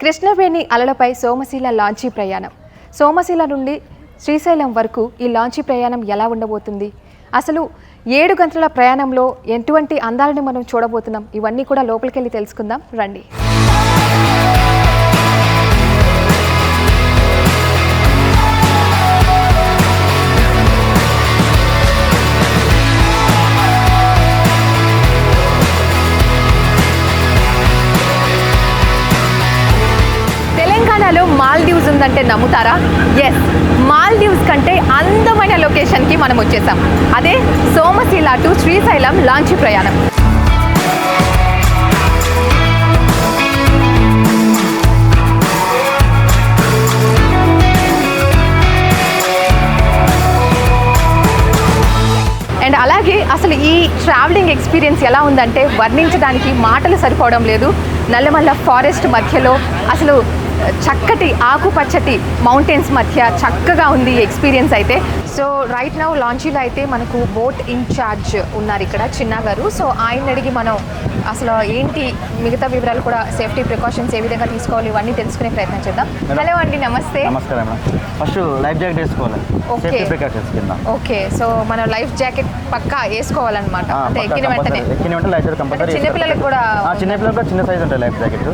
కృష్ణవేణి అలలపై సోమశీల లాంచీ ప్రయాణం. సోమశీల నుండి శ్రీశైలం వరకు ఈ లాంచీ ప్రయాణం ఎలా ఉండబోతుంది? అసలు 7 గంటల ప్రయాణంలో ఎటువంటి అందాలను మనం చూడబోతున్నాం? ఇవన్నీ కూడా లోపలికి వెళ్ళి తెలుసుకుందాం రండి. తెలంగాణలో మాల్దీవ్స్ ఉందంటే నమ్ముతారా? ఎస్, మాల్దీవ్స్ కంటే అందమైన లొకేషన్కి మనం వచ్చేసాం. అదే సోమశీల టు శ్రీశైలం లాంచీ ప్రయాణం. అండ్ అలాగే అసలు ఈ ట్రావెలింగ్ ఎక్స్పీరియన్స్ ఎలా ఉందంటే వర్ణించడానికి మాటలు సరిపోవడం లేదు. నల్లమల్ల ఫారెస్ట్ మధ్యలో అసలు చక్కటి ఆకుపచ్చటి మౌంటైన్స్ మధ్య చక్కగా ఉంది ఈ ఎక్స్పీరియన్స్ అయితే. సో రైట్ నౌ లాంచీలో అయితే మనకు బోట్ ఇన్ఛార్జ్ ఉన్నారు ఇక్కడ, చిన్న గారు. సో ఆయన అడిగి మనం అసలు ఏంటి మిగతా వివరాలు కూడా, సేఫ్టీ ప్రికాషన్స్ ఏ విధంగా తీసుకోవాలి ఇవన్నీ తెలుసుకునే ప్రయత్నం చేద్దాం. హలో అండి, నమస్తే. నమస్కారం. ఫస్ట్ లైఫ్ జాకెట్ వేసుకోవాలి. ఓకే ఓకే, సో మనం లైఫ్ జాకెట్ పక్కా వేసుకోవాలన్నమాట. అంటే ఎక్కిన వెంటనే లైఫ్ జాకెట్ కంపల్సరీ. చిన్నపిల్లలకు కూడా చిన్న సైజ్ ఉంటుంది లైఫ్ జాకెట్.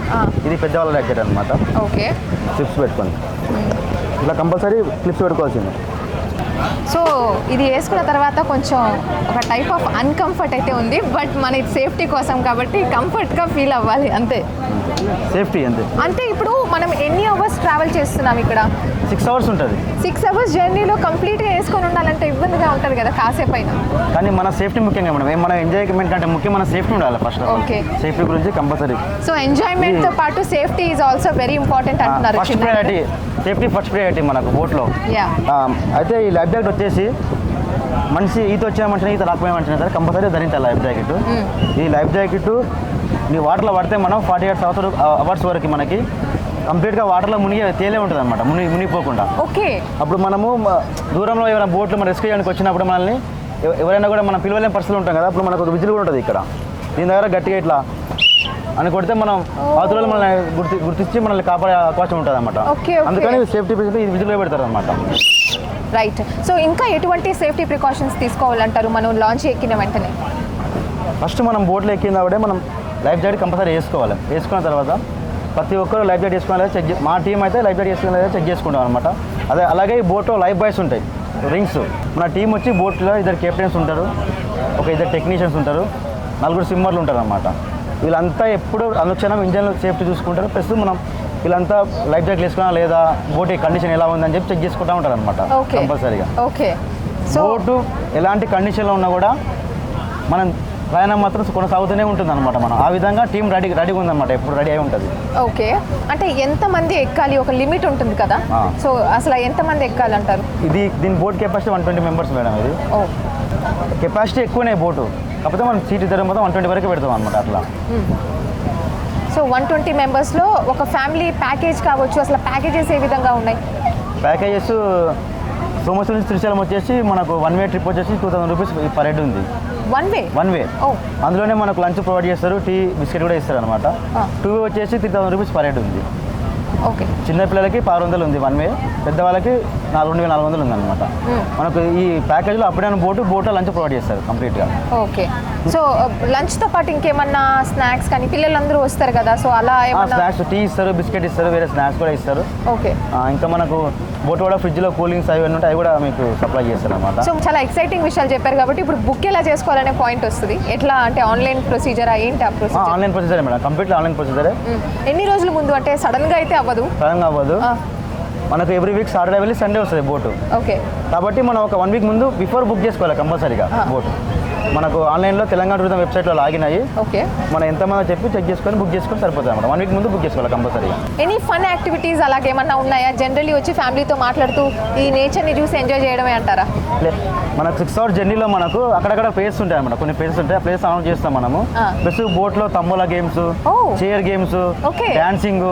ఇది పెద్దవాళ్ళ లైఫ్ జాకెట్ అనమాట. ఓకే, క్లిప్స్ పెట్టుకోండి. ఇలా కంపల్సరీ క్లిప్స్ పెట్టుకోవాల్సింది. సో ఇది వేసుకున్న తర్వాత కొంచెం ఒక టైప్ ఆఫ్ అన్కంఫర్ట్ అయితే ఉంది, బట్ మన సేఫ్టీ కోసం కాబట్టి కంఫర్ట్గా ఫీల్ అవ్వాలి అంతే. సేఫ్టీ అంతే. అంటే ఇప్పుడు మనం ఎన్ని అవర్స్ ట్రావెల్ చేస్తున్నాం ఇక్కడ? 6 అవర్స్ ఉంటుంది. 6 అవర్స్ జర్నీలో కంప్లీట్గా వేసుకొని ఉండాలంటే ఇబ్బందిగా ఉంటుంది కదా కాసేపు అయినా. కానీ మన సేఫ్టీ ముఖ్యంగా మన ఎంజాయ్మెంట్ కంటే ముఖ్యం మన సేఫ్టీ ఉండాలి ఫస్ట్. ఓకే, సేఫ్టీ గురించి కంపల్సరీ. సో ఎంజాయ్మెంట్తో పాటు safety is also very important అంటున్నారు. First priority safety, first priority మనకు బోట్లో. అయితే ఈ లైఫ్ జాకెట్ వచ్చేసి మనిషి ఈత వచ్చే మనిషిని ఈత రాకపోయే మనిషిని సరే కంపల్సరీ ధరించాలి లైఫ్ జాకెట్. ఈ లైఫ్ జాకెట్ నీ వాటర్లో పడితే మనం 48 అవర్స్ వరకు మనకి కంప్లీట్గా వాటర్లో తేలే ఉంటుంది అనమాట, మునిగిపోకుండా. ఓకే, అప్పుడు మనము దూరంలో ఎవరైనా బోట్లు మనం రెస్క్యూ చేయడానికి వచ్చినప్పుడు మనల్ని ఎవరైనా కూడా మనం పిలవలేని పరిస్థితులు ఉంటాం కదా, అప్పుడు మనకు ఒక విజిల్ కూడా ఉంటుంది ఇక్కడ. దీని దగ్గర గట్టిగా ఇట్లా అని కొడితే మనం అవతల మనల్ని గుర్తించి మనల్ని కాపాడే అవకాశం ఉంటుంది అనమాట. అందుకని సేఫ్టీ ఇది విజిల్లో పెడతారు అనమాట. రైట్. సో ఇంకా ఎటువంటి సేఫ్టీ ప్రికాషన్స్ తీసుకోవాలంటారు మనం లాంచ్ ఎక్కిన వెంటనే? ఫస్ట్ మనం బోట్లో ఎక్కిన కాబట్టి మనం లైఫ్ జాకెట్ కంపల్సరీ వేసుకోవాలి. వేసుకున్న తర్వాత ప్రతి ఒక్కరు లైఫ్ జాకెట్ వేసుకోవాలి. మా టీం అయితే లైఫ్ జాకెట్ వేసుకునే చెక్ చేసుకుంటాం అనమాట. అలాగే ఈ బోట్లో లైఫ్ బాయ్స్ ఉంటాయి, రింగ్స్. మన టీం వచ్చి బోట్లో 2 కెప్టెన్స్ ఉంటారు, ఒక 2 టెక్నీషియన్స్ ఉంటారు, 4 స్విమ్మర్లు ఉంటారు అనమాట. వీళ్ళంతా ఎప్పుడు అనుక్షణం ఇంజన్ సేఫ్టీ చూసుకుంటారు. ప్లస్ మనం వీళ్ళంతా లైఫ్ జాకెట్ వేసుకున్నా లేదా బోట్ కండిషన్ ఎలా ఉందని చెప్పి చెక్ చేసుకుంటూ ఉంటారు అనమాట కంపల్సరీగా. ఓకే, బోటు ఎలాంటి కండిషన్లో ఉన్నా కూడా మనం ప్రయాణం మాత్రం కొనసాగుతూనే ఉంటుంది అనమాట. మనం ఆ విధంగా టీం రెడీగా ఉందన్నమాట, ఎప్పుడు రెడీ అయి ఉంటుంది. ఓకే, అంటే ఎంతమంది ఎక్కాలి? ఒక లిమిట్ ఉంటుంది కదా, సో అసలు ఎంతమంది ఎక్కాలంటారు? దీని బోట్ కెపాసిటీ 120 మెంబర్స్ మేడం. ఇది కెపాసిటీ ఎక్కువనే బోటు, కాకపోతే మనం సీట్ ఇద్దరు మొత్తం 120 వరకు పెడతాం అనమాట అట్లా. సో 120 మెంబర్స్లో ఒక ఫ్యామిలీ ప్యాకేజ్ కావచ్చు. అసలు ప్యాకేజెస్ ఏ విధంగా ఉన్నాయి? ప్యాకేజెస్ సోమశీల నుంచి శ్రీశైలం వచ్చేసి మనకు 1 వే ట్రిప్ వచ్చేసి 2000 రూపీస్ పర్ హెడ్ ఉంది. One way. అందులోనే మనకు లంచ్ ప్రొవైడ్ చేస్తారు, టీ బిస్కెట్ కూడా ఇస్తారు అనమాట. 2 వే వచ్చేసి 3000 రూపీస్ పర్ హెడ్ ఉంది. ఓకే, చిన్నపిల్లలకి 600 ఉంది 1 వే, పెద్దవాళ్ళకి 4400 ఉంది అనమాట. మనకు ఈ ప్యాకేజ్లో అప్పుడే బోట్లో లంచ్ ప్రొవైడ్ చేస్తారు కంప్లీట్గా. ఓకే, సో లంచ్తో పాటు ఇంకేమన్నా స్నాక్స్ కానీ పిల్లలందరూ వస్తారు కదా, సో అలా స్నాక్స్ టీ ఇస్తారు, బిస్కెట్ ఇస్తారు, వేరే స్నాక్స్ కూడా ఇస్తారు. ఓకే, ఇంకా మనకు బోట్ కూడా ఫ్రిడ్జ్లో కూలింగ్స్ అవి ఉంటాయి, అవి కూడా మీకు సప్లై చేస్తారు అనమాట. సో చాలా ఎక్సైటింగ్ విషయాలు చెప్పారు కాబట్టి ఇప్పుడు బుక్ ఎలా చేసుకోవాలనే పాయింట్ వస్తుంది. ఎట్లా అంటే ఆన్లైన్ ప్రొసీజరా ఏంటి? ఆన్లైన్ ప్రొసీజరే మేడం, కంప్లీట్లీ ఆన్లైన్ ప్రొసీజరే. ఎన్ని రోజుల ముందు? అంటే సడన్గా అయితే అవ్వదు. మనకు ఎవ్రీ వీక్ సాటర్డే వెళ్ళి సండే వస్తుంది బోటు. ఓకే, కాబట్టి మనం ఒక 1 వీక్ ముందు బిఫోర్ బుక్ చేసుకోవాలి కంపల్సరీగా బోటు. మనకు ఆన్లైన్లో తెలంగాణ టూరిజం వెబ్సైట్లో లాగిన్ అయ్యి మనం ఎంతమంది చెప్పి చెక్ చేసుకొని బుక్ చేసుకొని సరిపోతుంది అన్నమాట. 1 వీక్ ముందు బుక్ చేసుకోవాలి కంపల్సరీగా. ఎనీ ఫన్ యాక్టివిటీస్ అలాగేమన్నా ఉన్నాయా? జనరల్లీ వచ్చి ఫ్యామిలీతో మాట్లాడుతూ ఈ నేచర్ని చూసి ఎంజాయ్ చేయడమే అంటారా? మనకు 6 అవర్స్ జర్నీలో మనకు అక్కడక్కడ ప్లేస్ ఉంటాయి అన్నమాట, కొన్ని ప్లేసెస్ ఉంటాయి. ఆ ప్లేస్ అనౌన్స్ చేస్తాం మనము. ప్లస్ బోట్లో tambola games, chair games, dancing,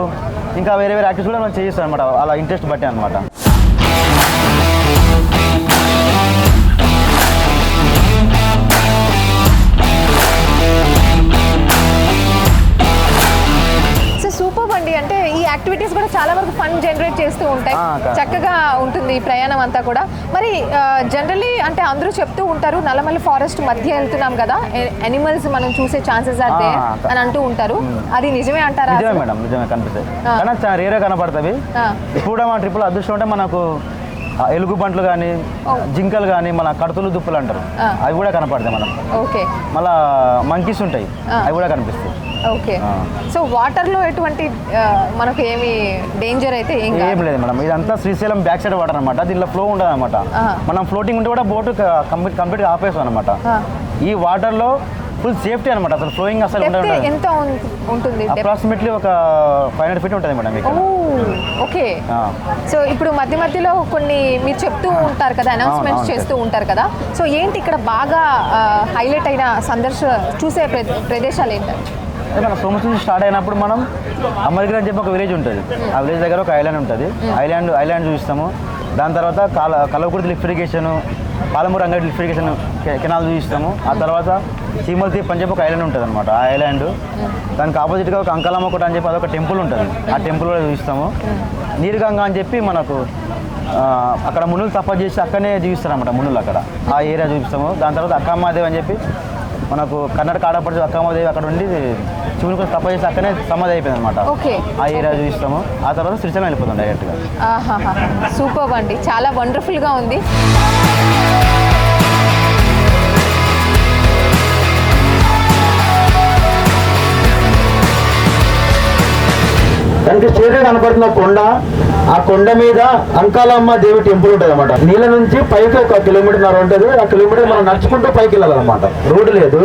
ఇంకా వేరే యాక్టివిటీస్ కూడా మనం చేయిస్తాం అనమాట, అలా ఇంట్రెస్ట్ బట్టి అనమాట. సూపర్ అండి. అంటే ఈ యాక్టివిటీస్ కూడా చాలా వరకు ఫన్ జనరేట్ చేస్తూ ఉంటాయి. చక్కగా ఉంటుంది ఈ ప్రయాణం అంతా కూడా. మరి జనరలీ అంటే అందరూ చెప్తూ ఉంటారు నల్లమల్ల ఫారెస్ట్ మధ్య వెళ్తున్నాం కదా, ఎనిమల్స్ మనం చూసే ఛాన్సెస్ ఆర్ దేర్ అని అంటూ ఉంటారు. అది నిజమే అంటారా? నిజమే మేడం, నిజమే కనిపిస్తాయి కానీ చాలా రేరే కనపడతాయి. ఇప్పుడు మా ట్రిప్లో అదృష్టం అంటే మనకు ఎలుగు బంట్లు కానీ జింకలు కానీ మన కడుతులు దుప్పులు అంటారు, అవి కూడా కనపడతాయి మనం. ఓకే. మళ్ళా మంకీస్ ఉంటాయి, అవి కూడా కనిపిస్తాయి. ఓకే. సో వాటర్లో ఎటువంటి మనకు ఏమి డేంజర్ అయితే ఏం లేదు మేడం. ఇదంతా శ్రీశైలం బ్యాక్ సైడ్ వాటర్ అనమాట, దీనిలో ఫ్లో ఉండదు అనమాట. మనం ఫ్లోటింగ్ ఉంటే కూడా బోట్ కంప్లీట్గా ఆపేస్తాం అనమాట. ఈ వాటర్లో ఫుల్ సేఫ్టీ అనమాట, అసలు ఫ్లోయింగ్ అసలు ఎంత ఉంటుంది? అప్రాక్సిమేట్లీ ఒక 500 feet ఉంటుంది మేడం ఇక్కడ. ఓకే. సో ఇప్పుడు మధ్య మధ్యలో కొన్ని మీరు చెప్తూ ఉంటారు కదా, అనౌన్స్మెంట్స్ చేస్తూ ఉంటారు కదా, సో ఏంటి ఇక్కడ బాగా హైలైట్ అయిన చూసే ప్రదేశాలు ఏంటంటే అంటే మన సోమస్ నుంచి స్టార్ట్ అయినప్పుడు మనం అమర్గిరి అని చెప్పి ఒక విలేజ్ ఉంటుంది, ఆ విలేజ్ దగ్గర ఒక ఐలాండ్ ఉంటుంది, ఐలాండ్ చూపిస్తాము. దాని తర్వాత కలవకుర్తి లిఫ్ట్ ఇరిగేషన్, పాలమూరు అంగడి లిఫ్ట్ ఇరిగేషన్ కెనాల్ చూపిస్తాము. ఆ తర్వాత చీమల్ తీప్ అని చెప్పి ఒక ఐలాండ్ ఉంటుంది అనమాట, ఆ ఐలాండ్. దానికి ఆపోజిట్గా ఒక అంకలమ్మ కోట అని చెప్పి అదొక టెంపుల్ ఉంటుంది, ఆ టెంపుల్ కూడా చూపిస్తాము. నీరుగంగా అని చెప్పి మనకు అక్కడ మునులు తపస్సు చేసి అక్కడనే జీవిస్తారు అనమాట, మునులు అక్కడ ఆ ఏరియా చూపిస్తాము. దాని తర్వాత అక్కమ్మాదేవి అని చెప్పి మనకు కర్ణాటక ఆడపడుచు అక్కమ్మదేవి అక్కడ ఉండి శివుని కోసం తప్ప చేసి అక్కడనే సమాధి అయిపోయింది అనమాట, ఆ ఏరియా చూపిస్తాము. ఆ తర్వాత శ్రీశైలం వెళ్ళిపోతాం డైరెక్ట్గా. సూపర్ అండి, చాలా వండర్ఫుల్గా ఉంది. దానికి స్ట్రేట్ కనపడుతున్న కొండ, ఆ కొండ మీద అంకాలమ్మ దేవి టెంపుల్ ఉంటుంది అనమాట. నీళ్ళ నుంచి పైకి 1 కిలోమీటర్ ఉంటుంది, ఆ కిలోమీటర్ మనం నడుచుకుంటూ పైకి వెళ్ళాలన్నమాట, రోడ్డు లేదు.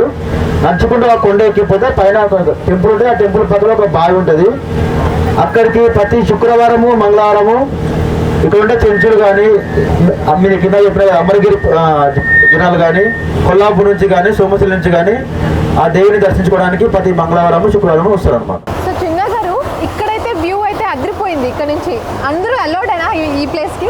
నడుచుకుంటూ ఆ కొండ ఎక్కిపోతే పైన టెంపుల్ ఉంటుంది, ఆ టెంపుల్ పక్కన ఒక బావి ఉంటుంది. అక్కడికి ప్రతి శుక్రవారము మంగళవారము ఇక్కడ ఉండే చెంచులు కానీ మీరు కింద చెప్పిన అమరగిరి జనాలు కానీ కొల్లాపూర్ నుంచి కానీ సోమశిల నుంచి కానీ ఆ దేవిని దర్శించుకోవడానికి ప్రతి మంగళవారము శుక్రవారము వస్తారు అనమాట. అదిరిపోయింది. ఇక్కడ నుంచి అందరూ అలౌడేనా ఈ ప్లేస్కి?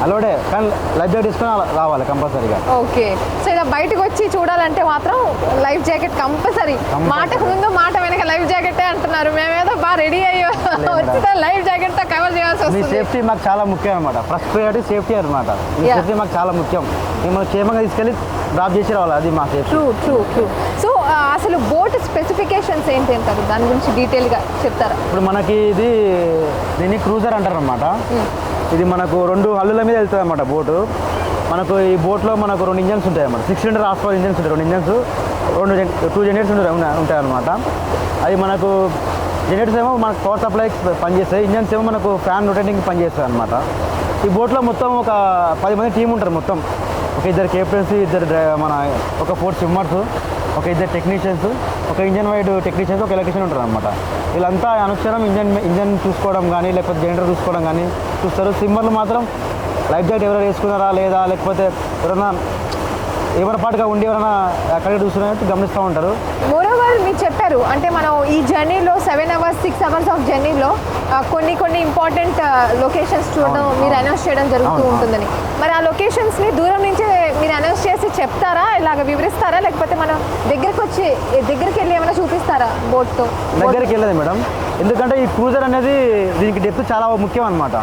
అలౌడే, కానీ లైఫ్ జాకెట్ తీసుకొని రావాలి కంపల్సరీగా. ఓకే. సో ఇలా బయటకు వచ్చి చూడాలంటే మాత్రం లైఫ్ జాకెట్ కంపల్సరీ. మాటకు ముందు మాట వెనక లైఫ్ జాకెటే అంటున్నారు, మేమేదో బాగా రెడీ అయ్యో వచ్చితే లైఫ్ జాకెట్ తో కవర్ చేయాల్సి వస్తుంది. సేఫ్టీ మాకు చాలా ముఖ్యం అనమాట, ఫస్ట్ ప్రయారిటీ సేఫ్టీ అనమాట. ఈ సేఫ్టీ మాకు చాలా ముఖ్యం, మేము క్షేమంగా తీసుకెళ్ళి డ్రాప్ చేసి రావాలి, అది మా సేఫ్టీ. ట్రూ. సో అసలు బోట్ స్పెసిఫికేషన్స్ ఏంటి అంటారు, దాని గురించి డీటెయిల్గా చెప్తారా? ఇప్పుడు మనకి దీన్ని క్రూజర్ అంటారు అనమాట. ఇది మనకు 2 హల్లుల మీద వెళ్తుంది అనమాట బోటు. మనకు ఈ బోట్లో మనకు 2 ఇంజన్స్ ఉంటాయి అన్నమాట, 6 సిలిండర్ హార్స్ పవర్ ఇంజన్స్ ఉంటాయి. 2 ఇంజన్స్ 2 జనరేటర్స్ ఉంటాయి అనమాట. అది మనకు జనరేటర్స్ ఏమో మనకు పవర్ సప్లై పనిచేస్తాయి, ఇంజన్స్ ఏమో మనకు ఫ్యాన్ రొటేటింగ్ పనిచేస్తాయి అనమాట. ఈ బోట్లో మొత్తం ఒక 10 మంది టీం ఉంటారు మొత్తం. ఒక 2 కెప్టెన్స్, 2 మన ఒక 4 స్విమ్మర్స్, ఒక 2 టెక్నీషియన్స్, ఒక ఇంజన్ వైడ్ టెక్నీషియన్స్, ఒక ఎలక్ట్రీషియన్ ఉంటారు అనమాట. వీళ్ళంతా అనుక్షణం ఇంజన్ చూసుకోవడం కానీ లేకపోతే జనరేటర్ చూసుకోవడం కానీ చూస్తారు. స్విమ్మర్లు మాత్రం లైఫ్ జాకెట్ ఎవరైనా వేసుకున్నారా లేదా, లేకపోతే ఎవరి పాటుగా ఉండి ఎవరైనా అక్కడికి చూస్తున్నట్టు గమనిస్తూ ఉంటారు. మోరోవర్ మీరు చెప్పారు అంటే మనం ఈ జర్నీలో 7 hours 6 hours ఆఫ్ జర్నీలో కొన్ని ఇంపార్టెంట్ లొకేషన్స్ చూడడం మీరు అనౌన్స్ చేయడం జరుగుతూ ఉంటుందని. మరి ఆ లొకేషన్స్ని దూరం నుంచి మీరు అనౌన్స్ చేసి చెప్తారా, ఇలాగ వివరిస్తారా, లేకపోతే మనం దగ్గరికి వెళ్ళి ఏమైనా చూపిస్తారా బోట్తో? దగ్గరికి వెళ్ళదు మేడం, ఎందుకంటే ఈ క్రూజర్ అనేది దీనికి డెప్త్ చాలా ముఖ్యం అనమాట.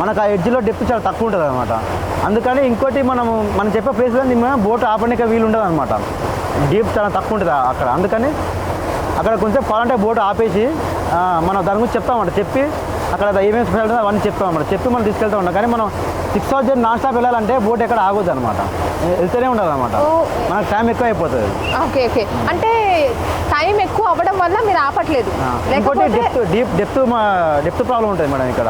మనకు ఆ ఎడ్జ్లో డెప్త్ చాలా తక్కువ ఉంటుంది అనమాట. అందుకని ఇంకోటి మనం చెప్పే ప్లేస్లో బోట్ ఆపడానికి వీలు ఉండదు అనమాట, డీప్ చాలా తక్కువ ఉంటుంది అక్కడ. అందుకని అక్కడ కొంచెం కావాలంటే బోట్ ఆపేసి మనం దాని గురించి చెప్తామంట, చెప్పి అక్కడ ఏమేమి స్పెషల్ ఉంటుందో అవన్నీ చెప్తామన్నమాట, చెప్పి మనం తీసుకెళ్తా ఉంటాం. కానీ మనం 6 hours నాన్ స్టాప్ వెళ్ళాలంటే బోట్ ఎక్కడ ఆగొద్దు అనమాట, వెళ్తూనే ఉండాలి అనమాట, మనకు టైం ఎక్కువ అయిపోతుంది. ఓకే. అంటే టైం ఎక్కువ అవ్వడం వల్ల మీరు ఆపట్లేదు. ఇంకోటి డెప్త్ ప్రాబ్లం ఉంటుంది మేడం ఇక్కడ.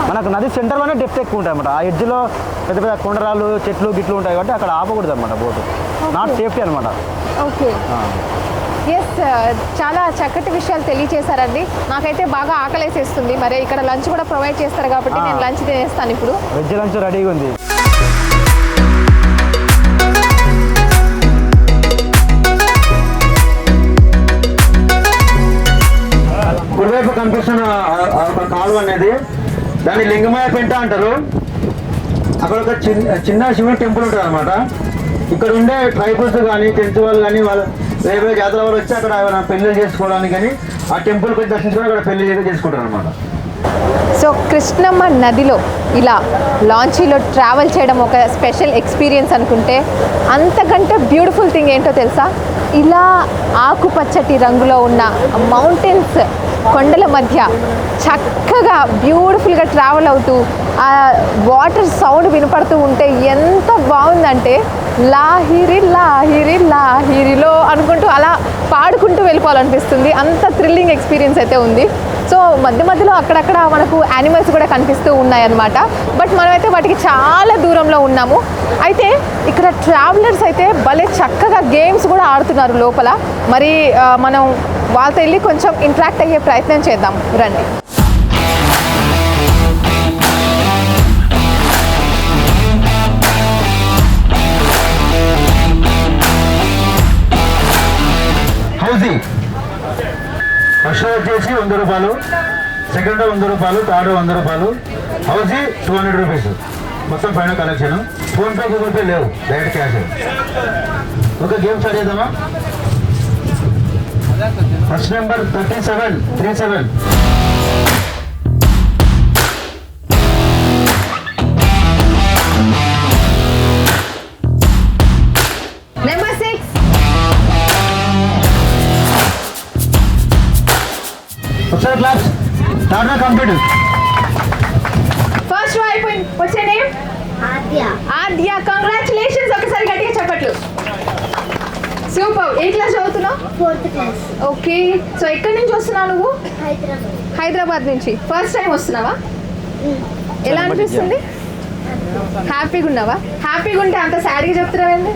మనకు నది సెంటర్లోనే డెప్త్ ఎక్కువ ఉంటుంది అనమాట. ఆ ఎడ్జ్లో పెద్ద కొండరాలు చెట్లు గిట్లు ఉంటాయి కాబట్టి అక్కడ ఆపకూడదు అనమాట బోటు, నాట్ సేఫ్టీ అనమాట. ఓకే. ఎస్, చాలా చక్కటి విషయాలు తెలియచేశారండి. నాకైతే బాగా ఆకలేసేస్తుంది. మరి ఇక్కడ లంచ్ కూడా ప్రొవైడ్ చేస్తారు కాబట్టి నేను లంచ్ తినేస్తాను ఇప్పుడు. వెజ్ లంచ్ రెడీగా ఉంది. కుడివైపు కనిపిస్తున్న కాలువ అనేది దాన్ని లింగమయ పెంట అంటారు. అక్కడ ఒక చిన్న శివుని టెంపుల్ ఉంటుంది అనమాట. ఇక్కడ ఉండే ట్రైబల్స్ కానీ టెన్త్ వాళ్ళు కానీ వాళ్ళు వేరే జాతర వాళ్ళు వచ్చి అక్కడ పెళ్లి చేసుకోవడానికి కానీ ఆ టెంపుల్ కొంచెం దర్శించుకొని అక్కడ పెళ్లి చేసుకుంటారు అనమాట. సో కృష్ణమ్మ నదిలో ఇలా లాంచీలో ట్రావెల్ చేయడం ఒక స్పెషల్ ఎక్స్పీరియన్స్ అనుకుంటే, అంతకంటే బ్యూటిఫుల్ థింగ్ ఏంటో తెలుసా? ఇలా ఆకుపచ్చటి రంగులో ఉన్న మౌంటైన్స్, కొండల మధ్య చక్కగా బ్యూటిఫుల్గా ట్రావెల్ అవుతూ ఆ వాటర్ సౌండ్ వినపడుతూ ఉంటే ఎంత బాగుందంటే, లాహిరి లాహిరి లాహిరిలో అనుకుంటూ అలా పాడుకుంటూ వెళ్ళిపోవాలనిపిస్తుంది. అంత థ్రిల్లింగ్ ఎక్స్పీరియన్స్ అయితే ఉంది. సో మధ్య మధ్యలో అక్కడక్కడ మనకు యానిమల్స్ కూడా కనిపిస్తూ ఉన్నాయన్నమాట. బట్ మనమైతే వాటికి చాలా దూరంలో ఉన్నాము. అయితే ఇక్కడ ట్రావెలర్స్ అయితే భలే చక్కగా గేమ్స్ కూడా ఆడుతున్నారు లోపల. మరి మనం వాళ్ళతో వెళ్ళి కొంచెం ఇంటరాక్ట్ అయ్యే ప్రయత్నం చేద్దాం, రండి. హౌజీ ఫస్ట్ వచ్చేసి 100 రూపాయలు, సెకండ్ 100 రూపాయలు, థర్డ్ 100 రూపాయలు, హౌజీ 200 రూపీస్. మొత్తం పైన కలెక్షన్. ఫోన్పే గూగుల్ పే లేవు, డైరెక్ట్ క్యాష్. ఒక గేమ్ స్టార్ట్ చేద్దామా? First number 37. నెంబర్ 6. ఒకసారి క్లాస్ థర్డ్ కంప్లీట్. ఫస్ట్ అయిపోయింది. వచ్చే నేమ్ ఆద్య. కంగ్రాచులేషన్స్. ఒకసారి గట్టిగా చెప్పట్లు. సూపర్. ఏ క్లాస్ చదువుతున్నావు? 4th class. ఓకే. సో ఎక్కడి నుంచి వస్తున్నావు నువ్వు? హైదరాబాద్. హైదరాబాద్ నుంచి. ఫస్ట్ టైం వస్తున్నావా? ఎలా అనిపిస్తుంది? హ్యాపీగా ఉన్నావా? హ్యాపీగా ఉంటే అంత సాడ్గా చెప్తున్నావేంది?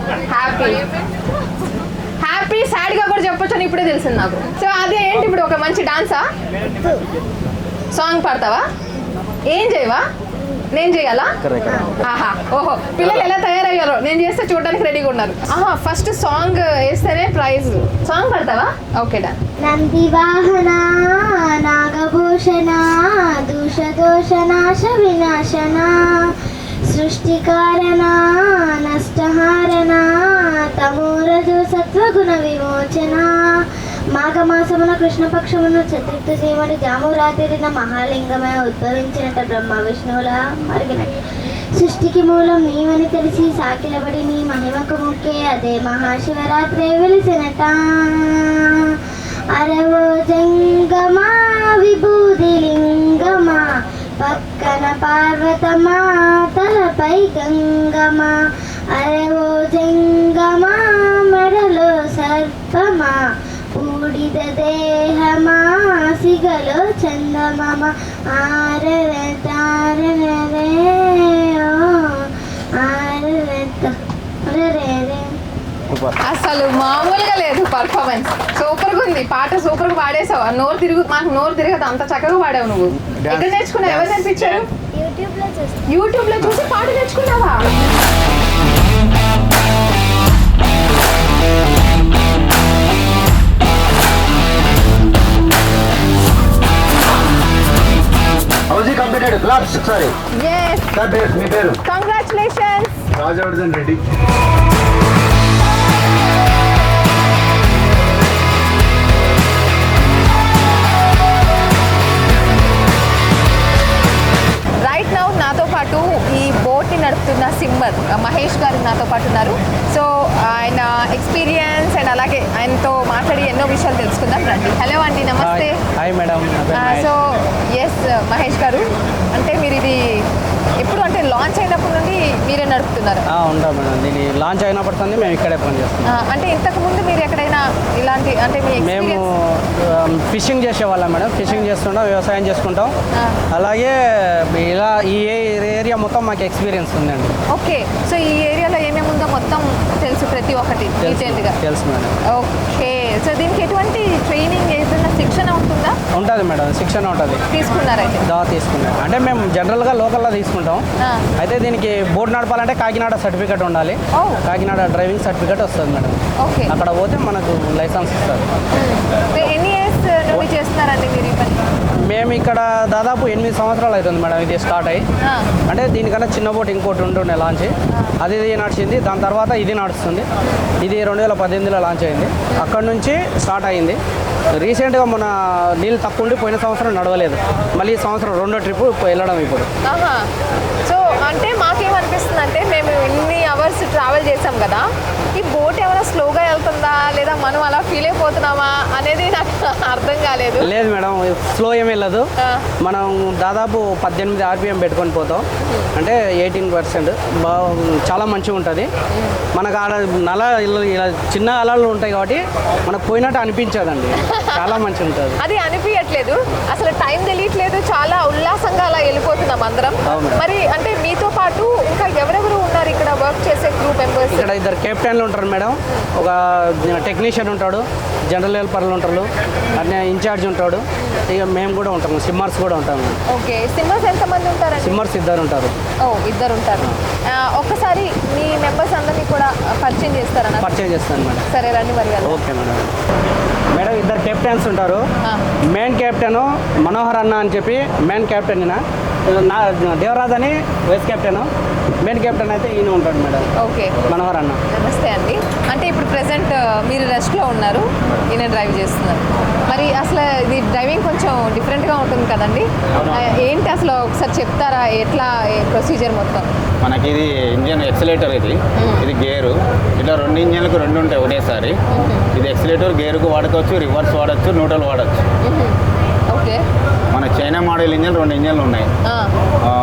హ్యాపీ సాడ్గా కూడా చెప్పొచ్చు అని ఇప్పుడే తెలిసింది నాకు. సో అదే ఏంటి ఇప్పుడు ఒక మంచి డాన్సా? సాంగ్ పాడతావా? ఏం చేయవా? నేను చేయాలా? ఆహా, ఓహో, పిల్లలు ఎలా తయారయ్యారో నేను చేస్తే చూడడానికి రెడీగా ఉన్నారు. ఆహా, ఫస్ట్ సాంగ్ వేస్తేనే ప్రైజ్. సాంగ్ పాడతావా? ఓకే డా. నంది వాహన నాగభూషణ దోష నాశ వినాశన సృష్టికారణ నష్టహారణ తమోరజు సత్వగుణ విమోచన మాఘమాసమున కృష్ణపక్షమున చతుర్థ సేవడి జామురాతిరిన మహాలింగమై ఉద్భవించినట బ్రహ్మ విష్ణువుల మరిగినట్టు సృష్టికి మూలం నీవని తెలిసి సాకిలబడి నీ మహిమకు ముఖ్యే అదే మహాశివరాత్రి వెలిసినట. అరవో జంగమా విభూది లింగమా పక్కన పార్వతమా తలపై గంగమా అరవో జంగమా మెడలో సర్పమా బూడిద దేహమా సిగలో చందమామ ఆరరే తారరే ఓ ఆరరే తారరే. అసలు మామూలుగా లేదు పర్ఫార్మెన్స్. సూపర్గా ఉంది. పాట సూపర్గా పాడేసావు. మాకు నోరు తిరగదు, అంత చక్కగా పాడావు. నువ్వు ఎక్కడ నేర్చుకున్నావు? ఎవరు నేర్పించారు? యూట్యూబ్లో చూసి పాట నేర్చుకున్నావా? హౌజీ కంప్లీటెడ్. క్లాస్ ఒకసారి. Yes. మీ పేరు? Congratulations. Rajavardhan Reddy. Right now నాతో పాటు ఈ బోట్ని నడుపుతున్న సిమ్మర్ మహేష్ గారు నాతో పాటు ఉన్నారు. సో ఆయన ఎక్స్పీరియన్స్ అండ్ అలాగే ఆయనతో మాట్లాడి ఎన్నో విషయాలు తెలుసుకుందాం, రండి. హలో అండి, నమస్తే. Hi madam. So yes Mahesh గారు, అంటే మీరు ఇది ఎప్పుడు అంటే లాంచ్ అయినప్పటి నుండి మీరే నడుపుతున్నారు? ఉంటాం మేడం. దీన్ని లాంచ్ అయినప్పటి నుండి మేము ఇక్కడే పని చేస్తాం. అంటే ఇంతకు ముందు మీరు ఎక్కడైనా ఇలాంటి అంటే మీ మేము ఫిషింగ్ చేసేవాళ్ళం మేడం. ఫిషింగ్ చేస్తుంటాం, వ్యవసాయం చేసుకుంటాం. అలాగే ఇలా ఈ ఏరియా మొత్తం మాకు ఎక్స్పీరియన్స్ ఉందండి. ఓకే. సో ఈ ఏరియాలో ఏమేమి ఉందో మొత్తం తెలుసు, ప్రతి ఒక్కటి డీటెయిల్గా తెలుసు మేడం. ఓకే. సో దీనికి ఎటువంటి ట్రైనింగ్ ఏదైనా శిక్షణ ఉంటుందా? ఉంటుంది మేడం, శిక్షణ ఉంటుంది. తీసుకున్నారైతే? తీసుకున్నాం. అంటే మేము జనరల్గా లోకల్లో తీసుకుంటాం. అయితే దీనికి బోట్ నడపాలంటే కాకినాడ సర్టిఫికేట్ ఉండాలి. కాకినాడ డ్రైవింగ్ సర్టిఫికేట్ వస్తుంది మేడం. ఓకే. అక్కడ పోతే మనకు లైసెన్స్ ఇస్తారు. ఎన్ని ఇయర్స్ నుండి చేస్తున్నారండి మీరు ఈ పని? మేము ఇక్కడ దాదాపు 8 సంవత్సరాలు అవుతుంది మేడం ఇది స్టార్ట్ అయ్యి. అంటే దీనికన్నా చిన్న బోట్ ఇంకోటి ఉంటుండే లాంచ్, అది నడిచింది. దాని తర్వాత ఇది నడుస్తుంది. ఇది 2018లో లాంచ్ అయింది. అక్కడ నుంచి స్టార్ట్ అయింది. రీసెంట్గా మన నీళ్ళు తక్కువ ఉండి పోయిన సంవత్సరం నడవలేదు, మళ్ళీ ఈ సంవత్సరం రెండో ట్రిప్ వెళ్ళడం ఇప్పుడు. ఆహా. సో అంటే మాకేమనిపిస్తుంది అంటే మేము ఇన్ని అవర్స్ ట్రావెల్ చేసాం కదా, ఈ బోట్ ఏమైనా స్లోగా వెళ్తుందా లేదా మనం అలా ఫీల్ అయిపోతున్నామా అనేది నాకు అర్థం కాలేదు. లేదు మేడం, స్లో ఏం వెళ్ళదు. ఆ. మనం దాదాపు 18 RPM పెట్టుకొని పోతాం, అంటే 18%. చాలా మంచిగా ఉంటుంది. మనకు ఆడ ఇలా చిన్న అలలు ఉంటాయి కాబట్టి మనకు పోయినట్టు అనిపించదండి, చాలా మంచిగా ఉంటుంది. అది అనిపించట్లేదు, అసలు టైం తెలియట్లేదు, చాలా ఉల్లాసంగా అలా వెళ్ళిపోతున్నాం అందరం. అవును. మరి అంటే మీతో పాటు ఇంకా ఎవరెవరు ఉన్నారు ఇక్కడ వర్క్ చేసే క్రూ మెంబర్స్? ఇక్కడ 2 కెప్టెన్లు ఉంటారు మేడం, ఒక టెక్నీషియన్ ఉంటాడు, జనరల్ హెల్పర్లు ఉంటారు, అట్నే ఇన్ఛార్జ్ ఉంటాడు, ఇక మేము కూడా ఉంటాము, సిమ్మర్స్ కూడా ఉంటాము. ఓకే, సిమ్మర్స్ ఎంతమంది ఉంటారండి? సిమ్మర్స్ 2 ఉంటారు. ఓ, 2 ఉంటారు. ఒక్కసారి మీ మెంబర్స్ అందరినీ కూడా పరిచయం చేస్తారా? పర్చేజ్ చేస్తాను మేడం. సరే రండి మరి వెళ్దాం. Okay madam. మేడం 2 కెప్టెన్స్ ఉంటారు. ఆ. మెయిన్ కెప్టెన్ మనోహర్ అన్న అని చెప్పి మెయిన్ కెప్టెన్, నా దేవరాజ్ అని వైస్ కెప్టెన్, మెయిన్ కెప్టెన్ అయితే ఈయన ఉంటాడు మేడం, ఓకే, మనోహర్ అన్న. నమస్తే అండి. అంటే ఇప్పుడు ప్రెసెంట్ మీరు రెస్ట్లో ఉన్నారు, ఈయన డ్రైవ్ చేస్తున్నారు. మరి అసలు ఇది డ్రైవింగ్ కొంచెం డిఫరెంట్గా ఉంటుంది కదండి, ఏంటి అసలు ఒకసారి చెప్తారా ఎట్లా ప్రొసీజర్ మొత్తం? మనకి ఇది ఇంజన్ ఎక్సిలేటర్, ఇది గేరు, ఇట్లా 2 ఇంజన్లకు 2 ఉంటాయి ఒకటేసారి. ఇది ఎక్సిలేటర్ గేరుకు వాడుకోవచ్చు, రివర్స్ వాడచ్చు, న్యూట్రల్ వాడచ్చు. ఓకే. మన చైనా మోడల్ ఇంజన్ 2 ఇంజన్లు ఉన్నాయి.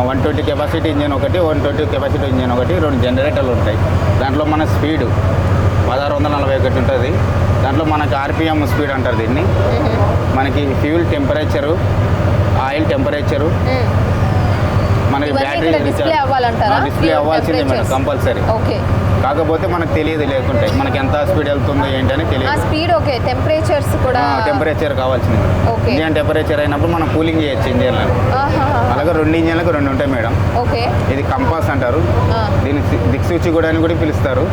120 కెపాసిటీ ఇంజన్ ఒకటి, 120 కెపాసిటీ ఇంజన్ ఒకటి, 2 జనరేటర్లు ఉంటాయి. దాంట్లో మన స్పీడ్ 1641 ఉంటుంది. దాంట్లో మనకి RPM స్పీడ్ అంటారు దీన్ని. మనకి ఫ్యూల్ టెంపరేచరు, ఆయిల్ టెంపరేచరు, మనకి బ్యాటరీ డిస్ప్లే అవ్వాలంటారా? డిస్ప్లే అవ్వాల్సిందే మేడం, కంపల్సరీ. ఓకే. కాకపోతే మనకు తెలియదు లేకుంటే, మనకి ఎంత స్పీడ్ వెళ్తుందో ఏంటని ఆ తెలియదు. స్పీడ్ ఓకే, టెంపరేచర్స్ కూడా టెంపరేచర్ కావాల్సింది. ఓకే. ఇంజన్ టెంపరేచర్ అయినప్పుడు మనం కూలింగ్ చేయొచ్చు ఇంజన్లను. ఆహా. అలాగే 2 ఇంజన్లకు 2 ఉంటాయి మేడం. ఓకే. ఇది కంపాస్ అంటారు, ఆ. దీన్ని దిక్సూచి కూడా అని కూడా పిలుస్తారు.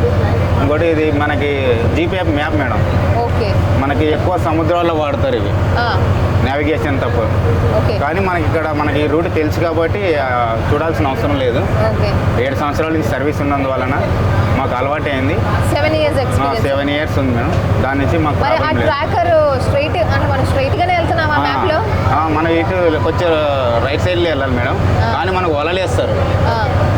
ఇంకోటి ఇది మనకి GPS మ్యాప్ మేడం. ఓకే. మనకి ఎక్కువ సముద్రాల్లో వాడతారు ఇవి, ఆ. నావిగేషన్ తప్ప. ఓకే. కానీ మనకి ఇక్కడ మనకి రూట్ తెలుసు కాబట్టి చూడాల్సిన అవసరం లేదు. ఓకే. 7 సంవత్సరాల నుంచి సర్వీస్ ఉన్నందువలన మాకు అలవాటు అయింది. 7 ఇయర్స్ ఎక్స్పీరియన్స్. 7 ఇయర్స్ ఉంది మేడం, దాని నుంచి మాకు మరి ఆ ప్రాబ్లం లేదు. ట్రాకర్ స్ట్రైట్ అంటే మనం స్ట్రైట్ గానే వెళ్తున్నాం ఆ మ్యాప్ లో? మనం ఇటు కొంచెం రైట్ సైడ్లో వెళ్ళాలి మేడం, కానీ మనకు వలలేస్తారు.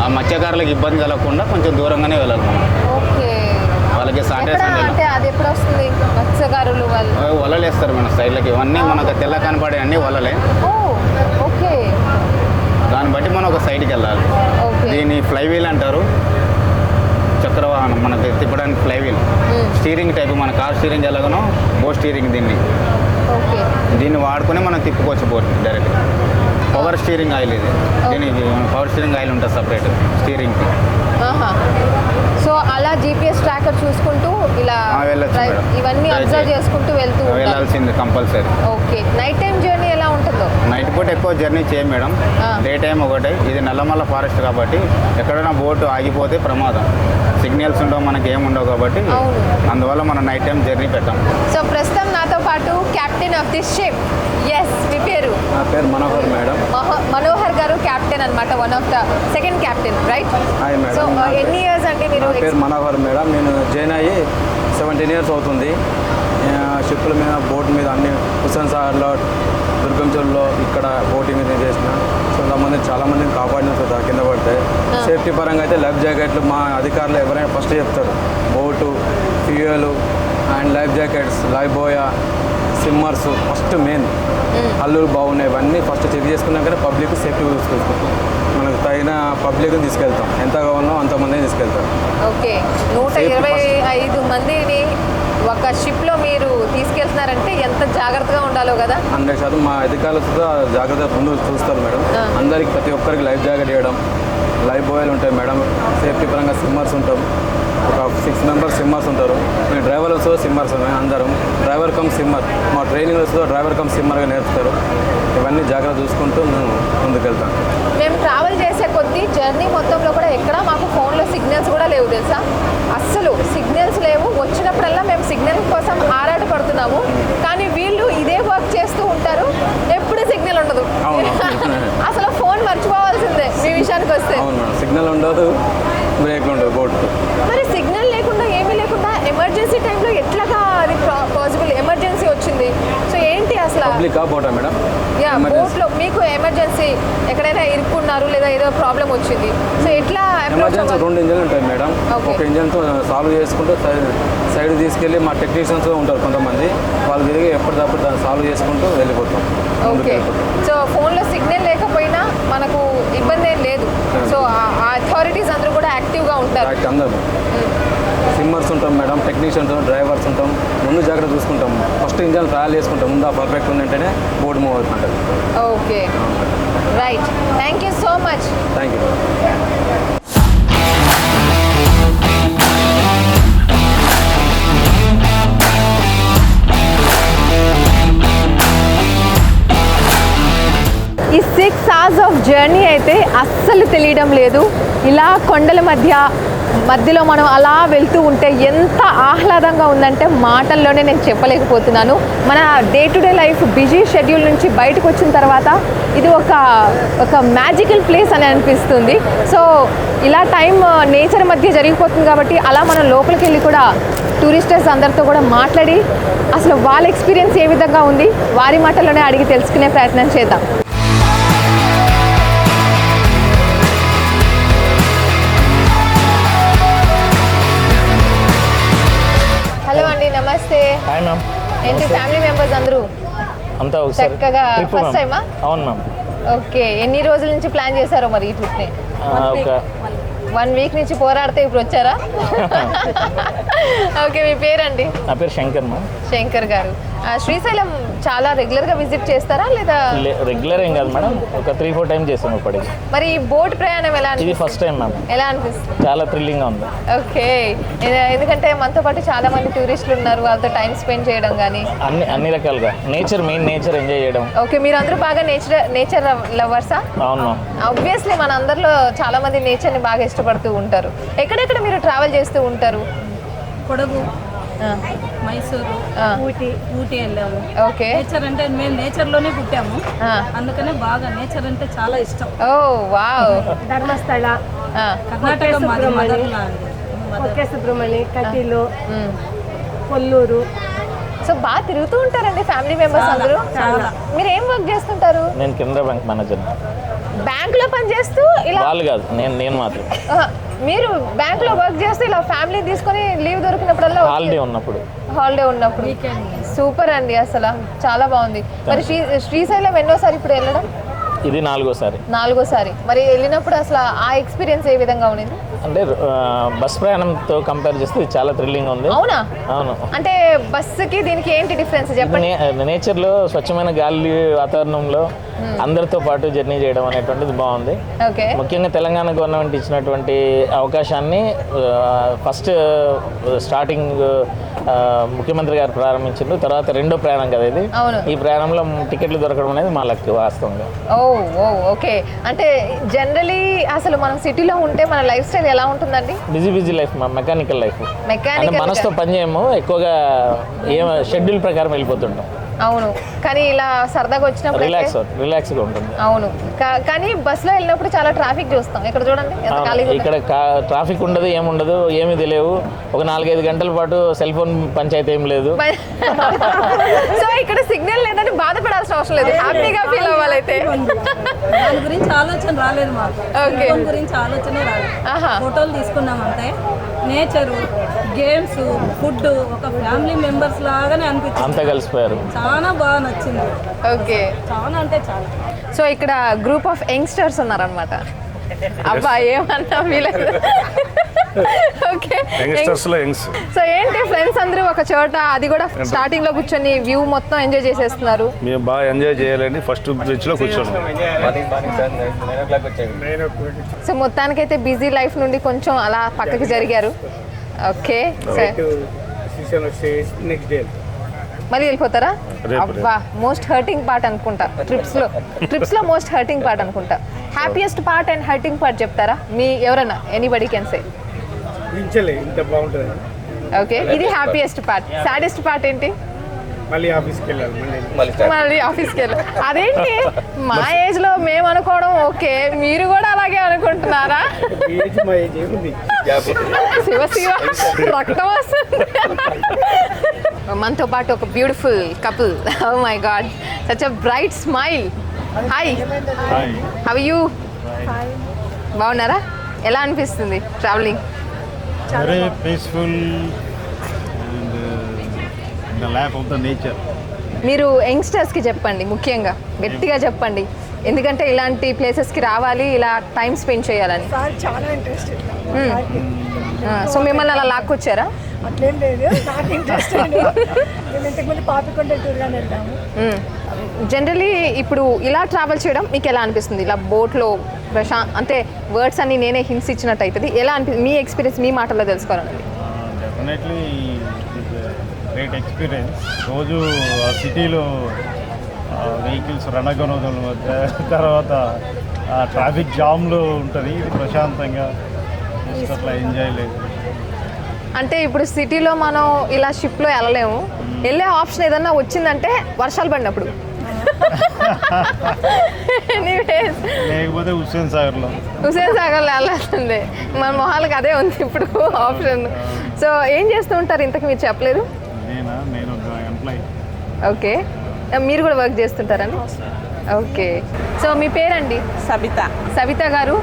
ఆ మత్స్యకారులకు ఇబ్బంది కలగకుండా కొంచెం దూరంగానే వెళ్ళాలి మనం. ఓకే. వాళ్ళకి సాటర్డే ఎక్కడ సండే అంటే అది ఎప్పుడు వస్తుంది మత్స్యకారులు వాళ్ళు? వలలేస్తారు మన సైడ్లకి, ఇవన్నీ మనకు తెల్ల కనపడే అన్ని వలలే. ఓ, ఓకే. దాన్ని బట్టి మనం ఒక సైడ్కి వెళ్ళాలి. ఓకే. దీన్ని ఫ్లైవీల్ అంటారు, చక్రవాహనం మనకి తిప్పడానికి ఫ్లైవీల్. స్టీరింగ్ టైప్, మన కార్ స్టీరింగ్ ఎలాగనో బోట్ స్టీరింగ్ దీన్ని. ఓకే. దీన్ని వాడుకొని మనం తిప్పుకోవచ్చు boat direct. Power steering oil ఇది, దీనికి పవర్ స్టీరింగ్ ఆయిల్ ఉంటుంది సపరేట్ స్టీరింగ్కి. ఆహా. సో అలా GPS ట్రాకర్ చూసుకుంటూ ఇలా వెళ్ళొచ్చు మేడం. ఇవన్నీ అబ్జర్వ్ చేసుకుంటూ వెళ్తూ ఉండాలి. వెళ్ళాల్సింది compulsory. Okay. Night time journey ఎలా ఉంటుందో? నైట్ పూట ఎక్కువ జర్నీ చేయం మేడం, డే టైం ఒకటే. ఇది నల్లమల్ల ఫారెస్ట్ కాబట్టి ఎక్కడైనా బోటు ఆగిపోతే ప్రమాదం, సిగ్నల్స్ ఉండవు, మనకి ఏమి ఉండవు కాబట్టి అవును. అందువల్ల మనం నైట్ టైం జర్నీ పెట్టాం. సో ప్రస్తుతం నాతో పాటు captain of this ship. Yes, మీ పేరు? నా పేరు మనోహర్ మేడం. మనోహర్ గారు కెప్టెన్ అన్నమాట, one of the second captain, right? Hi madam. So ఎన్ని ఇయర్స్ అంటే మీరు? నా పేరు మనోహర్ మేడం. నేను జాయిన్ అయ్యి 17 ఇయర్స్ అవుతుంది. షిప్ల మీద, బోట్ మీద అన్ని హుస్సేన్ సాగర్లో, దుర్గంచూరులో ఇక్కడ బోటింగ్ మీద చేసిన. చాలామందిని కాపాడిన కింద పడితే. సేఫ్టీ పరంగా అయితే లైఫ్ జాకెట్లు మా అధికారులు ఎవరైనా ఫస్ట్ చెప్తారు. Boat, fuel and life jackets, life buoy, swimmers first main. హల్లులు బాగున్నాయి, ఇవన్నీ ఫస్ట్ చెక్ చేసుకున్నాకనే పబ్లిక్ సేఫ్టీ చూసుకుంటాం. మనకు తగిన పబ్లిక్ని తీసుకెళ్తాం, ఎంత కావాలో అంతమందిని తీసుకెళ్తాం. ఓకే. 125 మందిని ఒక షిప్లో మీరు తీసుకెళ్తున్నారంటే ఎంత జాగ్రత్తగా ఉండాలో కదా? 100% మా అధికారులతో జాగ్రత్తగా ముందు చూస్తారు మేడం. అందరికి ప్రతి ఒక్కరికి లైఫ్ జాకెట్ ఇవ్వడం, లైఫ్ బాయ్లు ఉంటాయి మేడం. సేఫ్టీ పరంగా సిమ్మర్స్ ఉంటాం, ఒక 6 మెంబర్స్ సిమ్మర్స్ ఉంటారు. మేము డ్రైవర్స్ సిమ్మర్స్ అందరం, డ్రైవర్ కమ్ సిమ్మర్. మా ట్రైనింగ్స్లో డ్రైవర్ కమ్ సిమ్మర్గా నేర్పుతారు. ఇవన్నీ జాగ్రత్త చూసుకుంటూ మేము ముందుకెళ్తాం. మేము ట్రావెల్ చేసే కొద్దీ జర్నీ మొత్తంలో కూడా ఎక్కడ మాకు ఫోన్లో సిగ్నల్స్ కూడా లేవు తెలుసా? అస్సలు సిగ్నల్స్ లేవు. వచ్చినప్పుడల్లా మేము సిగ్నల్ కోసం ఆరాట పడుతున్నాము, కానీ వీళ్ళు ఇదే వర్క్ చేస్తూ ఉంటారు, ఎప్పుడు సిగ్నల్ ఉండదు. అసలు ఫోన్ మర్చిపోవాల్సిందే మీ విషయానికి వస్తే. అవును మేడం, సిగ్నల్ ఉండదు, బ్రేక్ ఉండదు బోట్. మరి సిగ్నల్ లేకుండా ఏమీ లేకుండా ఎమర్జెన్సీ టైంలో ఎట్లాగా అది పాసిబుల్? ఎమర్జెన్సీ వచ్చింది, అసలు పబ్లిక్ బోటా మేడం యా బోట్లో మీకు ఎమర్జెన్సీ ఎక్కడైనా ఇరుక్కున్నారు లేదా ఏదో ప్రాబ్లం వచ్చింది సో ఎట్లా ఎమర్జెన్సీ 2 ఇంజన్లు ఉంటాయి మేడం. Okay. ఒక ఇంజన్తో సాల్వ్ చేసుకుంటూ సైడ్ తీసుకెళ్ళి మా టెక్నీషియన్స్ ఉంటారు కొంతమంది, వాళ్ళు తిరిగి ఎప్పటికప్పుడు దాన్ని సాల్వ్ చేసుకుంటూ వెళ్ళిపోతాం. ఓకే సో ఫోన్లో సిగ్నల్ లేకపోయినా మనకు ఇబ్బంది ఏం లేదు. సో ఆ అథారిటీస్ అందరూ కూడా యాక్టివ్గా ఉంటారు. అందరూ సిమ్మర్స్ ఉంటాం మేడం, టెక్నీషియన్స్, డ్రైవర్స్ ఉంటాం. ముందు జాగ్రత్త చూసుకుంటాం. ఫస్ట్ ఇంజన్ ట్రయల్ చేసుకుంటాం. ముందు ఆ పర్ఫెక్ట్ ఉందంటేనే బోర్డు మూవ్ అవుతుంటుంది. Okay right, thank you so much. Thank you. ఈ 6 hours ఆఫ్ జర్నీ అయితే అస్సలు తెలియడం లేదు. ఇలా కొండల మధ్యలో మనం అలా వెళ్తూ ఉంటే ఎంత ఆహ్లాదంగా ఉందంటే మాటల్లోనే నేను చెప్పలేకపోతున్నాను. మన day to day life busy schedule నుంచి బయటకు వచ్చిన తర్వాత ఇది ఒక మ్యాజికల్ ప్లేస్ అని అనిపిస్తుంది. సో ఇలా టైం నేచర్ మధ్య జరిగిపోతుంది కాబట్టి అలా మనం లోపలికి వెళ్ళి కూడా టూరిస్టర్స్ అందరితో కూడా మాట్లాడి అసలు వాళ్ళ ఎక్స్పీరియన్స్ ఏ విధంగా ఉంది వారి మాటల్లోనే అడిగి తెలుసుకునే ప్రయత్నం చేద్దాం. హలో అండి, నమస్తే. Hi ma'am. ఏంటి ఫ్యామిలీ మెంబర్స్ అందరూ అంతా ఒకసారి చక్కగా ట్రిప్ ఫస్ట్ టైమా? అవును మ్యామ్. ఓకే, ఎన్ని రోజుల నుంచి ప్లాన్ చేశారో మరి ఈ ట్రిప్ని? ఒక 1 వీక్ నుంచి పోరాడితే ఇప్పుడు వచ్చారా? ఓకే, మీ పేరండి? నా పేరు శంకర్ మ్యామ్. శంకర్ గారు, శ్రీశైలం చాలా రెగ్యులర్గా విజిట్ చేస్తారా లేదా? రెగ్యులర్ ఏం కాదు మేడం, ఒక 3-4 టైమ్స్ చేసాము ఇప్పటికి. మరి ఈ బోట్ ప్రయాణం ఎలా ఇది అనిపిస్తుంది? First time ma'am. ఎలా అనిపిస్తుంది? చాలా థ్రిల్లింగ్గా ఉంది. ఓకే, ఎందుకంటే మనతో పాటు చాలా మంది టూరిస్టులు ఉన్నారు, వాళ్ళతో టైం స్పెండ్ చేయడం కానీ అన్ని రకాలుగా మెయిన్ నేచర్ ఎంజాయ్ చేయడం. ఓకే, మీరు అందరూ బాగా నేచర్ లవర్సా? అవును మ్యామ్. ఆబ్వియస్లీ మన అందరిలో చాలా మంది నేచర్ని బాగా ఇష్టపడుతూ ఉంటారు. ఎక్కడెక్కడ మీరు ట్రావెల్ చేస్తూ ఉంటారు? కొడగు, ఆ, మైసూరు, ఆ. ఊటీ వెళ్ళాము. ఓకే, నేచర్ అంటే మేము నేచర్లోనే పుట్టాము, ఆ. అందుకనే బాగా నేచర్ అంటే చాలా ఇష్టం. ఓ వావ్, ధర్మస్థಳ, ఆ, కర్ణాటక మాది మదర్ ల్యాండ్. ఒకే సుబ్రహ్మణ్య, కటీలు, మ్. కొల్లూరు. సో బాగా తిరుగుతూ ఉంటారండి ఫ్యామిలీ మెంబర్స్ అందరూ? చాలా. మీరు ఏం వర్క్ చేస్తుంటారు? నేను కెనరా బ్యాంక్ మేనేజర్. బ్యాంకులో పని చేస్తూ ఇలా? వాళ్ళు కాదు, నేను మాత్రం. మీరు బ్యాంకులో వర్క్ చేస్తూ ఇలా ఫ్యామిలీ తీసుకొని లీవ్ దొరికినప్పుడల్లా హాలిడే ఉన్నప్పుడు. హాలిడే ఉన్నప్పుడు. సూపర్ అండి, అసలు చాలా బాగుంది. మరి శ్రీశైలం ఎన్నోసారి ఇప్పుడు వెళ్ళడం? ఇది 4వసారి. మరి వెళ్ళినప్పుడు అసలు ఆ ఎక్స్పీరియన్స్ ఏ విధంగా ఉంది? అంటే బస్ ప్రయాణంతో కంపేర్ చేస్తే ఇది చాలా థ్రిల్లింగ్ ఉంది. అవునా? అవును. అంటే బస్సుకి దీనికి ఏంటి డిఫరెన్స్ చెప్పండి. నేచర్లో స్వచ్ఛమైన గాలి వాతావరణంలో అందరితో పాటు జర్నీ చేయడం అనేటువంటిది బాగుంది. ఓకే, ముఖ్యంగా తెలంగాణ గవర్నమెంట్ ఇచ్చినటువంటి అవకాశాన్ని ఫస్ట్ స్టార్టింగ్ ముఖ్యమంత్రి గారు ప్రారంభించారు. తర్వాత రెండో ప్రయాణం కదా ఇది. అవును. ఈ ప్రయాణంలో టికెట్లు దొరకడం అనేది మా లక్ వాస్తవంగా. ఓకే, అంటే జనరలీ అసలు మనం సిటీలో ఉంటే మన లైఫ్ స్టైల్ ఎలా ఉంటుందండి? Busy life, mechanical life. అంటే మనసుతో పని చేయము, ఎక్కువగా షెడ్యూల్ ప్రకారం వెళ్ళిపోతుంటాం. అవును, కానీ ఇలా సరదాగా వచ్చినప్పుడు రిలాక్స్గా ఉంటుంది. అవును, కానీ బస్సులో వెళ్ళినప్పుడు చాలా ట్రాఫిక్ చూస్తాం. ఇక్కడ చూడండి ఎంత ఖాళీగా ఉందో. ఇక్కడ ట్రాఫిక్ ఉండదు, ఏముండదు, ఏమీ తెలియవు. ఒక 4-5 గంటల పాటు సెల్ ఫోన్ పంచాయతీ ఏం లేదు. సో ఇక్కడ సిగ్నల్ లేదని బాధపడాల్సిన అవసరం లేదు, హ్యాపీగా ఫీల్ అవ్వాలైతే. దాని గురించి ఆలోచన రాలేదు మాకు. ఓకే. దాని గురించి ఆలోచనే రాలేదు. ఆహా. ఫోటోలు తీసుకున్నామంటే నేచరు, గేమ్స్, ఫుడ్ ఒక ఫ్యామిలీ మెంబర్స్ లాగానే అనిపించింది. అంతా కలిసిపోయారు. చాలా బాగా నచ్చింది. ఓకే, చాలా అంటే చాలా. సో ఇక్కడ గ్రూప్ ఆఫ్ యంగ్స్టర్స్ ఉన్నారనమాట. అబ్బా ఏమన్నా వీలేదు. ఓకే, సో ఏంటి ఫ్రెండ్స్ అందరూ ఒక చోట, అది కూడా స్టార్టింగ్ లో కూర్చొని వ్యూ మొత్తం ఎంజాయ్ చేసేస్తున్నారు. మేము బాగా ఎంజాయ్ చేయాలండి. ఫస్ట్ బ్రిడ్జ్ లో కూర్చోండి. సో మొత్తానికైతే బిజీ లైఫ్ నుండి కొంచెం అలా పక్కకి జరిగారు. ఓకే, మళ్ళీ వెళ్ళిపోతారా? అబ్బా, మోస్ట్ హర్టింగ్ పార్ట్ అనుకుంటా ట్రిప్స్ లో మోస్ట్ హర్టింగ్ పార్ట్ అనుకుంటా. Happiest part and hurting part చెప్తారా మీ ఎవరైనా? Anybody can say. ఇంత బాగుంటుంది. ఓకే, ఇది హ్యాపీయెస్ట్ పార్ట్. సాడెస్ట్ పార్ట్ ఏంటి? మళ్ళీ ఆఫీస్కి వెళ్ళాలి. మళ్ళీ ఆఫీస్కి వెళ్ళాలి. అదేంటి మా ఏజ్ లో మేము అనుకోవడం ఓకే, మీరు కూడా అలాగే అనుకుంటున్నారా? మా ఏజ్ ఏముంది? శివ రక్తం వస్తుంది. మనతో పాటు ఒక beautiful couple. Oh my God, such a bright smile. Hi, how you? బాగున్నారా? ఎలా అనిపిస్తుంది travelling? Very peaceful and in the lap of the nature. మీరు యంగ్స్టర్స్కి చెప్పండి, ముఖ్యంగా గట్టిగా చెప్పండి, ఎందుకంటే ఇలాంటి ప్లేసెస్కి రావాలి, ఇలా టైం స్పెండ్ చేయాలని. చాలా ఇంట్రెస్టెడ్. సో మిమ్మల్ని అలా లాక్కొచ్చారా? అట్లేం లేదు, నాకు ఇంట్రెస్ట్. మేము ఇంతకుముందు పాపికొండ టూర్గానే వెళ్తాము. జనరలీ ఇప్పుడు ఇలా ట్రావెల్ చేయడం మీకు ఎలా అనిపిస్తుంది? ఇలా బోట్లో అంటే వర్డ్స్ అన్ని నేనే హింట్స్ ఇచ్చినట్టు అవుతుంది. ఎలా అనిపిస్తుంది మీ ఎక్స్పీరియన్స్, మీ మాటల్లో తెలుసుకోవాలండి. Definitely great experience. రోజు ఆ సిటీలో వెహికల్స్ రణగొనగల మధ్య, తర్వాత ట్రాఫిక్ జామ్లో ఉంటుంది. ఇది ప్రశాంతంగా జస్ట్ అట్లా ఎంజాయ్ లేదు. అంటే ఇప్పుడు సిటీలో మనం ఇలా షిప్లో వెళ్ళలేము, వెళ్ళే ఆప్షన్ ఏదన్నా వచ్చిందంటే వర్షాలు పడినప్పుడు, లేకపోతే హుస్సేన్ సాగర్లో వెళ్ళాల్సిందే. మన మొహాలకు అదే ఉంది ఇప్పుడు ఆప్షన్. సో ఏం చేస్తూ ఉంటారు ఇంతకు మీరు చెప్పలేదు? నేను ఒక ఎంప్లాయీ. ఓకే, మీరు కూడా వర్క్ చేస్తుంటారండి? ఓకే. సో మీ పేరండి? సబిత గారు.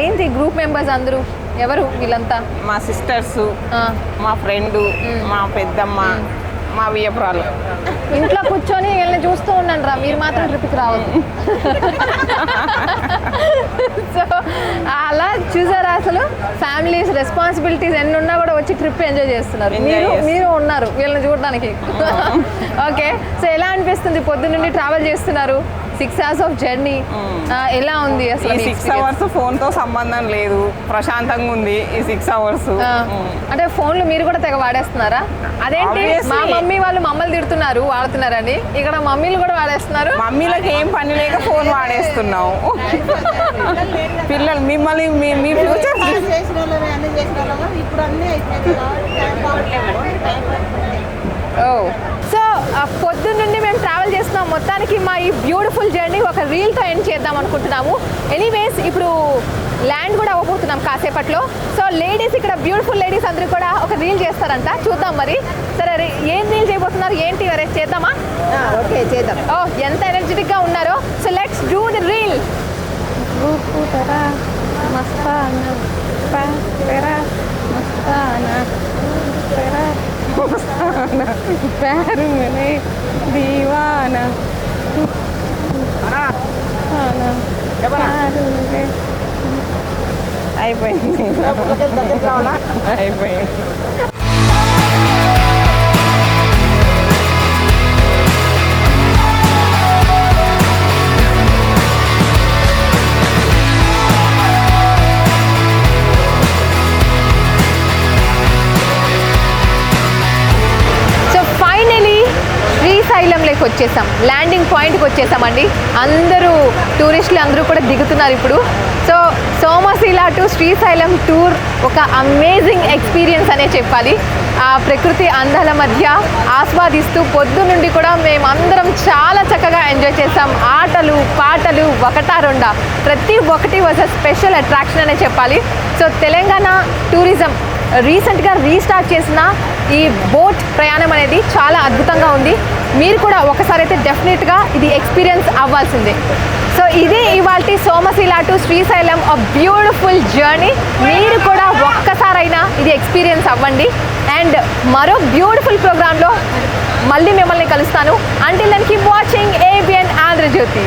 ఏంటి గ్రూప్ మెంబర్స్ అందరూ ఎవరు వీళ్ళంతా? మా సిస్టర్స్, మా ఫ్రెండ్, మా పెద్దమ్మ, మా వియ్యపురాలు. ఇంట్లో కూర్చొని వీళ్ళని చూస్తూ ఉండండి రా, మీరు మాత్రం ట్రిప్కి రావద్దు. సో అలా చూసారా, అసలు ఫ్యామిలీస్ రెస్పాన్సిబిలిటీస్ ఎన్ని ఉన్నా కూడా వచ్చి ట్రిప్ ఎంజాయ్ చేస్తున్నారు. మీరు ఉన్నారు వీళ్ళని చూడడానికి. ఓకే, సో ఎలా అనిపిస్తుంది? పొద్దు నుండి ట్రావెల్ చేస్తున్నారు, 6 hours ఆఫ్ జర్నీ. ఎలా ఉంది అసలు? 6 hours ఫోన్తో సంబంధం లేదు, ప్రశాంతంగా ఉంది ఈ 6 hours. అంటే ఫోన్లు మీరు కూడా తెగ వాడేస్తున్నారా? అదేంటి, మా మమ్మీ వాళ్ళు మమ్మల్ని తిడుతున్నారు వాడుతున్నారని, ఇక్కడ మమ్మీలు కూడా వాడేస్తున్నారు. మమ్మీలకు ఏం పని లేక ఫోన్ వాడేస్తున్నాం. పిల్లలు మిమ్మల్ని మీ ఫ్యూచర్ సో పొద్దున్న నుండి మేము ట్రావెల్ చేస్తున్నాం. మొత్తానికి మా ఈ బ్యూటిఫుల్ జర్నీ ఒక రీల్తో ఎండ్ చేద్దాం అనుకుంటున్నాము. ఎనీవేస్, ఇప్పుడు ల్యాండ్ కూడా అవ్వబోతున్నాం కాసేపట్లో. సో లేడీస్, ఇక్కడ బ్యూటిఫుల్ లేడీస్ అందరూ కూడా ఒక రీల్ చేస్తారంట, చూద్దాం మరి. సరే, ఏం రీల్ చేయబోతున్నారు ఏంటి? వరే చేద్దామా? ఓకే, చేద్దాం. ఓ, ఎంత ఎనర్జెటిక్గా ఉన్నారో. So let's do the reel. ప్యారు మనే దీవానా అయిపోయింది. అయిపోయింది. శ్రీశైలంలోకి వచ్చేసాం, ల్యాండింగ్ పాయింట్కి వచ్చేసామండి. అందరూ టూరిస్టులు అందరూ కూడా దిగుతున్నారు ఇప్పుడు. So Somasila to Srisailam tour ఒక అమేజింగ్ ఎక్స్పీరియన్స్ అనే చెప్పాలి. ఆ ప్రకృతి అందాల మధ్య ఆస్వాదిస్తూ పొద్దు నుండి కూడా మేమందరం చాలా చక్కగా ఎంజాయ్ చేసాం. ఆటలు పాటలు ఒకటా రెండా, ప్రతి ఒక్కటి వాజ్ అ స్పెషల్ అట్రాక్షన్ అనే చెప్పాలి. సో తెలంగాణ టూరిజం రీసెంట్గా రీస్టార్ట్ చేసిన ఈ బోట్ ప్రయాణం అనేది చాలా అద్భుతంగా ఉంది. మీరు కూడా ఒకసారి అయితే డెఫినెట్గా ఇది ఎక్స్పీరియన్స్ అవ్వాల్సిందే. సో ఇది ఇవాల్టి Somasila to Srisailam a beautiful journey. మీరు కూడా ఒక్కసారైనా ఇది ఎక్స్పీరియన్స్ అవ్వండి. అండ్ మరో బ్యూటిఫుల్ ప్రోగ్రాంలో మళ్ళీ మిమ్మల్ని కలుస్తాను. Until then keep watching ABN Andhra Jyothi.